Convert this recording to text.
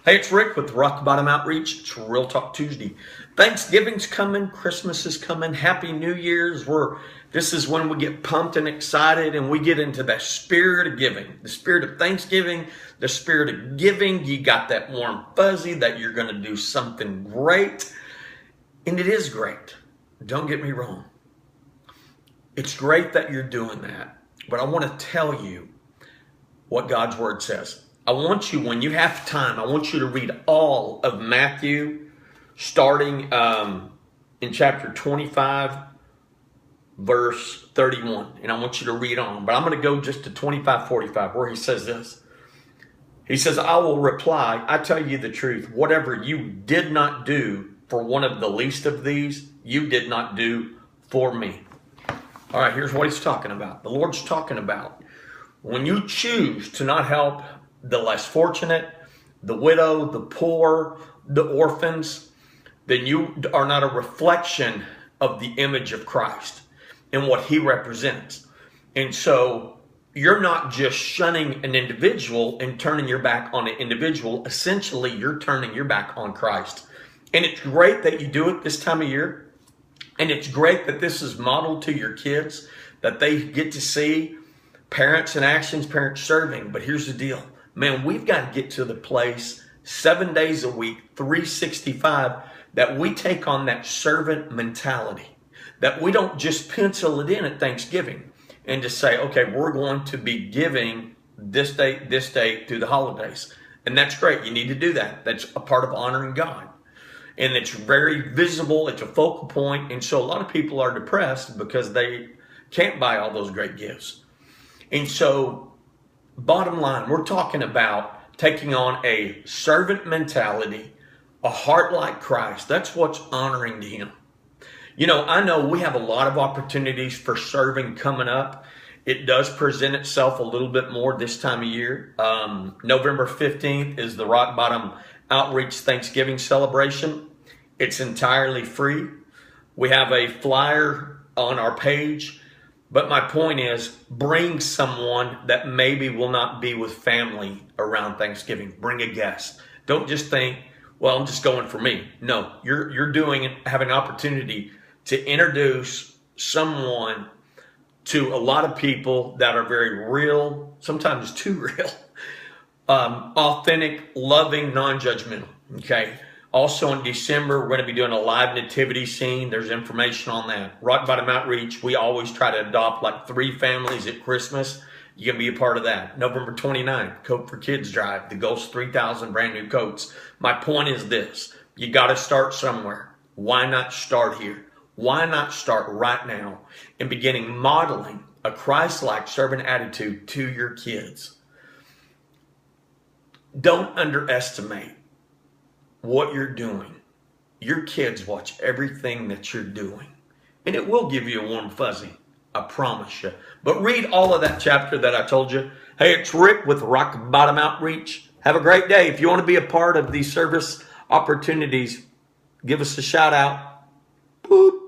Hey, it's Rick with Rock Bottom Outreach. It's Real Talk Tuesday. Thanksgiving's coming, Christmas is coming, Happy New Year's. This is when we get pumped and excited and we get into that spirit of giving, the spirit of Thanksgiving, the spirit of giving. You got that warm fuzzy that you're going to do something great. And it is great. Don't get me wrong. It's great that you're doing that. But I want to tell you what God's Word says. I want you, when you have time, I want you to read all of Matthew, starting in chapter 25, verse 31. And I want you to read on. But I'm going to go just to 25:45, where he says this. He says, I will reply, I tell you the truth, whatever you did not do for one of the least of these, you did not do for me. All right, here's what he's talking about. The Lord's talking about when you choose to not help the less fortunate, the widow, the poor, the orphans, then you are not a reflection of the image of Christ and what he represents. And so you're not just shunning an individual and turning your back on an individual. Essentially, you're turning your back on Christ. And it's great that you do it this time of year. And it's great that this is modeled to your kids, that they get to see parents in actions, parents serving. But here's the deal. Man, we've got to get to the place 7 days a week, 365, that we take on that servant mentality, that we don't just pencil it in at Thanksgiving and just say, okay, we're going to be giving this day through the holidays. And that's great. You need to do that. That's a part of honoring God. And it's very visible. It's a focal point. And so a lot of people are depressed because they can't buy all those great gifts. And so bottom line, we're talking about taking on a servant mentality, a heart like Christ. That's what's honoring to him. You know, I know we have a lot of opportunities for serving coming up. It does present itself a little bit more this time of year. November 15th is the Rock Bottom Outreach Thanksgiving celebration. It's entirely free. We have a flyer on our page. But my point is, bring someone that maybe will not be with family around Thanksgiving. Bring a guest. Don't just think, well, I'm just going for me. No, you're having an opportunity to introduce someone to a lot of people that are very real, sometimes too real, authentic, loving, non-judgmental. Okay. Also in December, we're going to be doing a live nativity scene. There's information on that. Rock Bottom Outreach, we always try to adopt like 3 families at Christmas. You can be a part of that. November 29th, Coat for Kids Drive. The goal's 3,000 brand new coats. My point is this. You got to start somewhere. Why not start here? Why not start right now and beginning modeling a Christ-like servant attitude to your kids? Don't underestimate what you're doing. Your kids watch everything that you're doing. And it will give you a warm fuzzy. I promise you. But read all of that chapter that I told you. Hey, it's Rick with Rock Bottom Outreach. Have a great day. If you want to be a part of these service opportunities, give us a shout out. Boop.